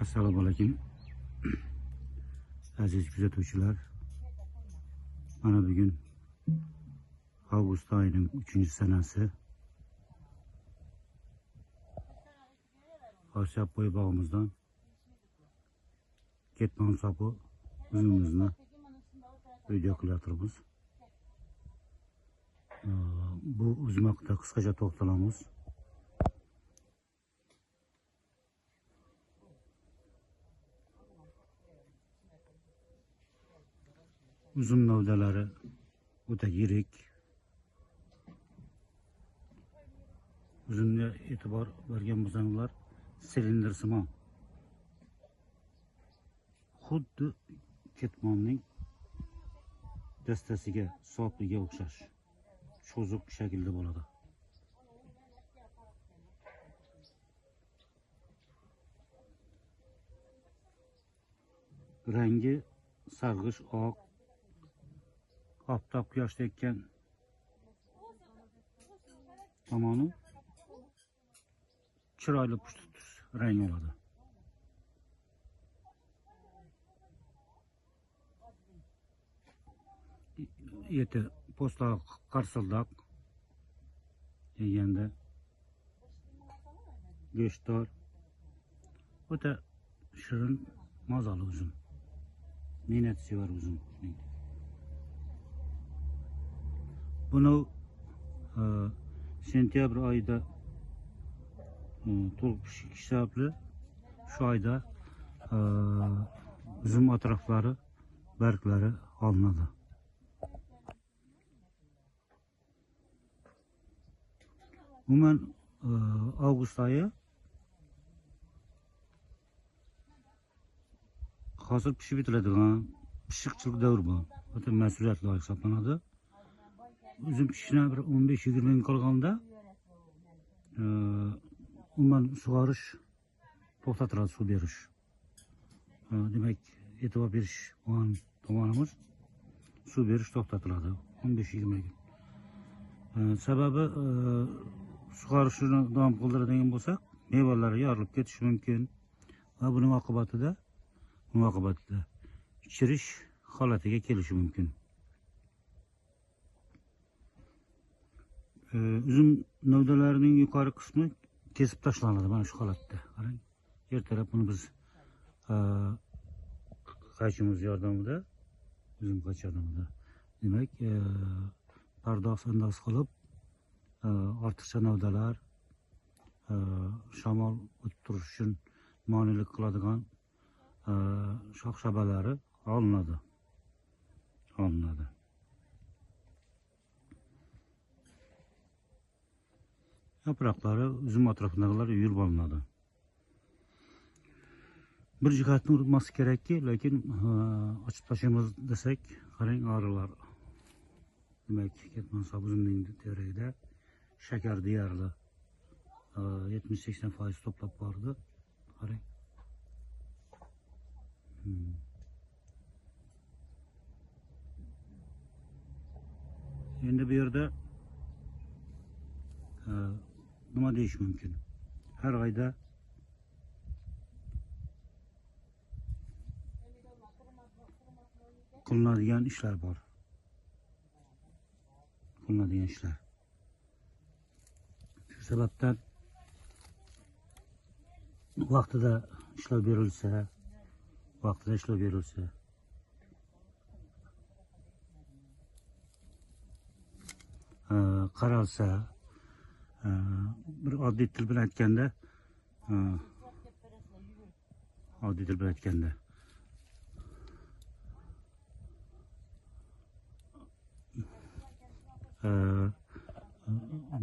Assalomu alaykum aziz kuzatuvchilar. Mana bugun avgust oyining 3-sanasi. Hoshapboy bog'imizdan ketmon sopi uzumimizni video qilyapmiz. Bu uzum haqida qisqacha to'xtalamiz. Uzum novdalari o'ta yirik. Uzumga e'tibor bergan bo'lsanglar, silindrsimon. Xuddi ketmonning dastasiga, sopiga o'xshash. Cho'ziq shaklda bo'ladi. Rangi sarg'ish oq, oftob quyosh tekkan tomoni chiroyli push rang oladi. Eti po'stloq qarsildoq, yeganda go'shtdor, o'ta shirin, mazali uzum. Mehnatsevar uzum. Buni sentyabr oyida to'liq pishish sababli shu oyda uzum atroflari, barglari olinadi. Umuman avgust oyi hozir pishib bitiladigan pishiqchilik davri bu. O'ta mas'uliyatli oy hisoblanadi. Uzum pishishina bir 15-20 kun qolganda umuman sug'orish to'xtatiladi, suv berish. Demak, e'tibor berish bo'lgan tomonimiz suv berish to'xtatiladi 15-20 kun. Sababi sug'orishni davom qildiradigan bo'lsak, mevalari yorilib ketishi mumkin va buning oqibatida chirish holatiga kelishi mumkin. Uzum novdalarining yuqori qismi kesib tashlanadi mana shu holatda. Qarang, ertalab buni biz qaychimiz yordamida, uzum qaychi yordamida, demak, pardoz-andoz qilib, ortiqcha novdalar, shamol o'tib turish uchun monelik qiladigan shox-shabalari olinadi. Yaproqlari uzum atrofidagilar yurib olinadi. Bir jihatni unutmaslik kerakki, lekin ochib tashlaymiz desak, qarang, arilar. Demak, ketmon sopi uzumning tevaragida shakar deyarli 70-80% to'plab bordi. Qarang. Endi bu yerda nima deyish mumkin? Har oyda qilinadigan ishlar bor. Shu sababdan vaqtida ishlov berilsa, qaralsa, bir oddiy til bilan aytganda,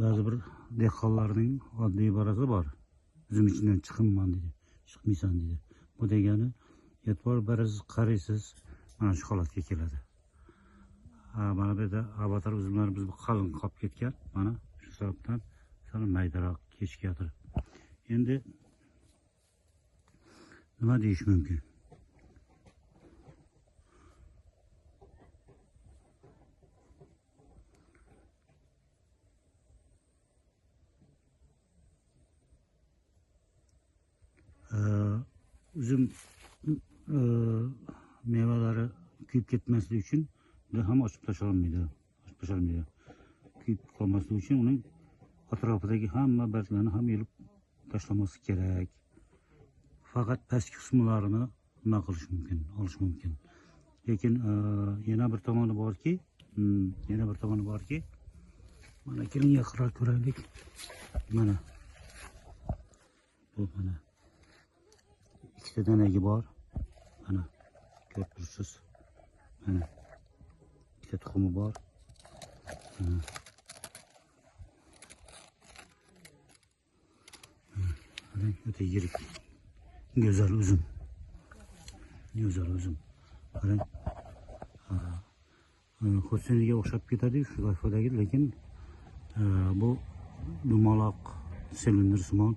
ba'zi bir dehqonlarning oddiy iborasi bor. Uzum ichidan chiqmaysan deydi. Bu degani, e'tibor berasiz, qaraysiz, mana shu holatga keladi. Mana bu yerda avatar uzumlarimiz qalin qolib ketgan. Mana shu sababdan sal maydaroq kechikadi. Endi nima deyish mumkin? uzum meyvelari kuyib ketmasligi uchun juda ham ochib tashlolmaydi. Kuyib qolmasligi uchun uning atrofidagi hamma barglarni ham yulib tashlamaslik kerak. Faqat pastki qismlarini nima qilish mumkin, olish mumkin. Lekin yana bir tomoni borki, mana keling yaqinroq ko'raylik. Mana bu mana ikkita danagi bor. Mana ko'rib turibsiz. Mana ikkita tuxumi bor. Öte yirik. Güzel uzun. Qarang. Xo'siniga o'xshab ketadi shu toifadagi, lekin bu dumaloq silindrsimon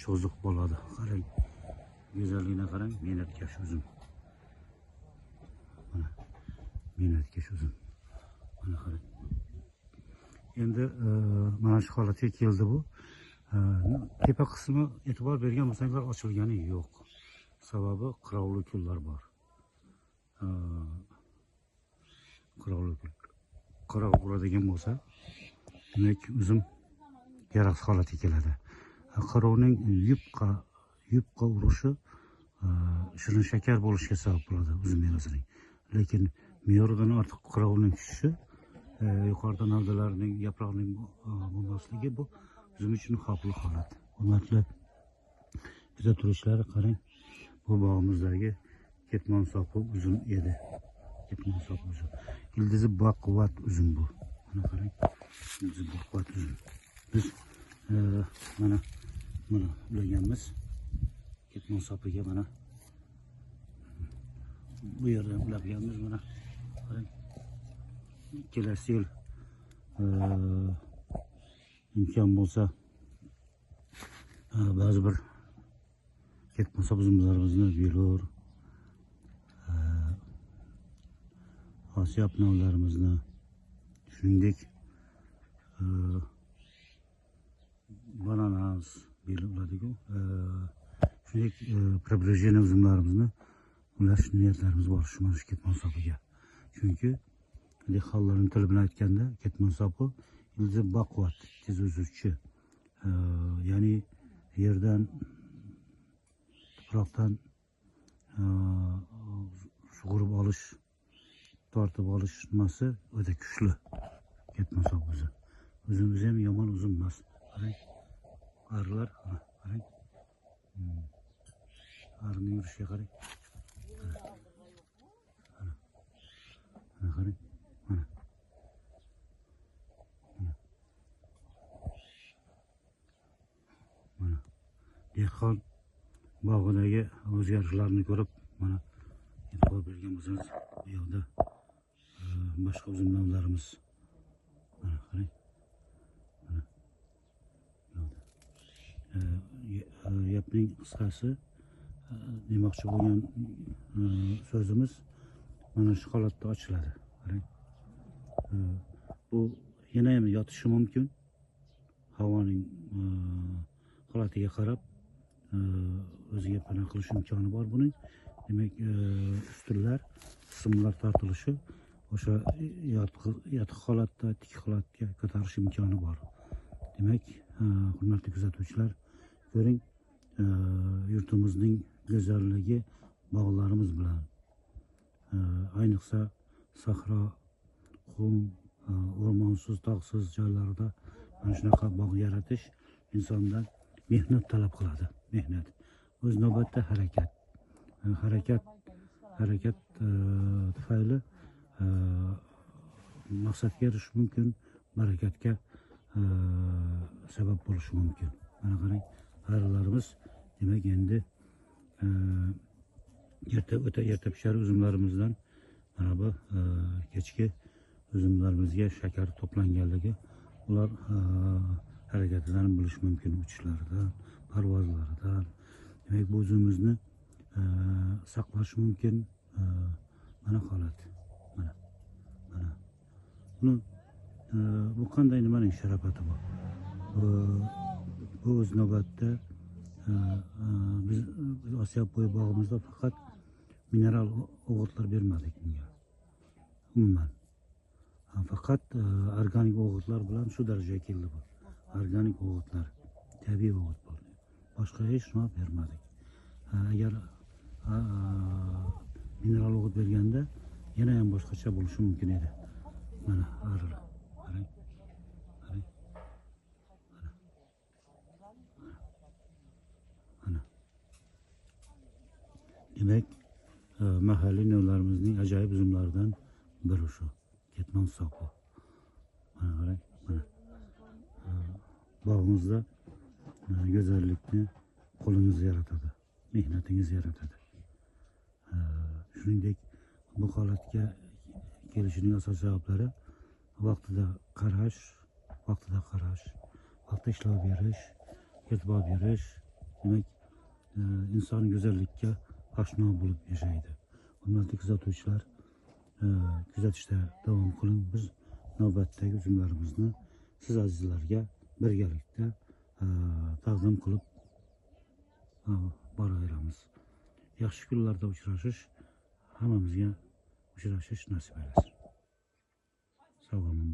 cho'ziq bo'ladi. Qarang. Go'zalligini qarang, mehnatkash uzun. Mana mehnatkash uzun. Mana qarang. Endi mana shu holatga keldi bu. Tepa qismi e'tibor bergan bo'lsanglar ochilgani yo'q. Sababi qirovli kullar bor. Qirovli kul. Qirov uradigan bo'lsa, demak uzum yaraksiz holatga keladi. Qirovning yupqa urishi shirin shakar bo'lishiga sabab bo'ladi uzum mevasining. Lekin me'yoridan ortiq qirovning tushishi, yuqorida navdalarning, yaproqning bo'lmasligi bu uzum uchun xavfli holat. Hurmatli kuzatuvchilar, qarang, bu bog'imizdagi ketmon sopi uzum edi. Ketmon sopi uzum. Ildizi baquvvat uzum bu. Mana qarang, ildizi baquvvat uzum. Biz mana ulaganmiz ketmon sopiga, mana bu yerdan ulaganmiz. Mana qarang, kelasi yil imkon bo'lsa ba'zi bir ketmon sop uzumlarimizni velur, Osiyab navlarimizni, shuningdek bananas beluradiku, shuningdek prebrejeniya uzumlarimizni ulash niyatlarimiz bor shu ketmon sopiga. Chunki dehqonlarning tili bilan aytganda ketmon sopi ildizi baquvvat, tez o'suvchi, ya'ni yerdan, tuproqdan sug'urib olish, tortib olish nimasi o'ta kuchli ketmon sopi uzum. Uzumimiz ham yomon uzum emas. Qarang, arilar, qarang. Arining yurishiga qarang. Mana qarang. Mana dehqon bog'idagi o'zgarishlarni ko'rib, mana e'tibor bergan bo'lsangiz, bu yerda boshqa uzum navlarimiz, mana qarang, mana gapning qisqasi, demoqchi bo'lgan so'zimiz mana shu holatda ochiladi. Qarang, bu yana ham yotishi mumkin, havoning holatiga qarab o'ziga panoh qilish imkoni bor buning. Demak, ustunlar, qismlar tortilishi o'sha yotiq holatda tik holatga ko'tarish imkoni bor. Demak, hurmatli kuzatuvchilar, ko'ring, yurtimizning go'zalligi bog'larimiz bilan, ayniqsa sahro, qum, o'rmonsiz, tog'siz joylarda mana shunaqa bog' yaratish insondan mehnat talab qiladi. Mehnat, o'z navbatda harakat tufayli maqsadga erishish mumkin, barakatga sabab bo'lishi mumkin. Mana qarang, arilarimiz demak endi o'ta erta pishar uzumlarimizdan mana bu kechki uzumlarimizga shakar to'planganligi, ular harakatidan bilish mumkin, uchishlaridan, parvozlaridan. Demak, bu uzumimizni saqlash mumkin. Mana holat, mana bu qanday nimaning sharofati bu? Bu o'z navbatda biz Osiyobboy bog'imizda faqat mineral o'g'itlar bermadik bunga. Umuman. Faqat organik o'g'itlar bilan shu darajaga keldi bu. Organik o'g'itlar, tabiiy o'g'it bo'ldi. Boshqa hech nima bermadik. Agar mineral o'g'it berganda yana ham boshqacha bo'lishi mumkin edi. Mana qarang. Qarang. Qarang. Mana. Demak, mahalliy novlarimizning ajoyib uzumlaridan biri shu. Ketmon soqi. Mana qarang. Mana. Bog'imizda go'zallikni qo'lingiz yaratadi, mehnatingiz yaratadi. Shuningdek, bu holatga kelishining asosiy sabablari vaqtida qarash, vaqtida ishlov berish, e'tibor berish. Demak, inson go'zallikka oshno bo'lib yashaydi. Hurmatli kuzatuvchilar, kuzatishda davom qiling. Biz navbatdagi uzumlarimizni siz azizlarga birgalikda taqdim qilib boraveramiz. Yaxshi kunlarda uchrashish, hammamizga uchrashish nasib etsin. Sog' bo'lin.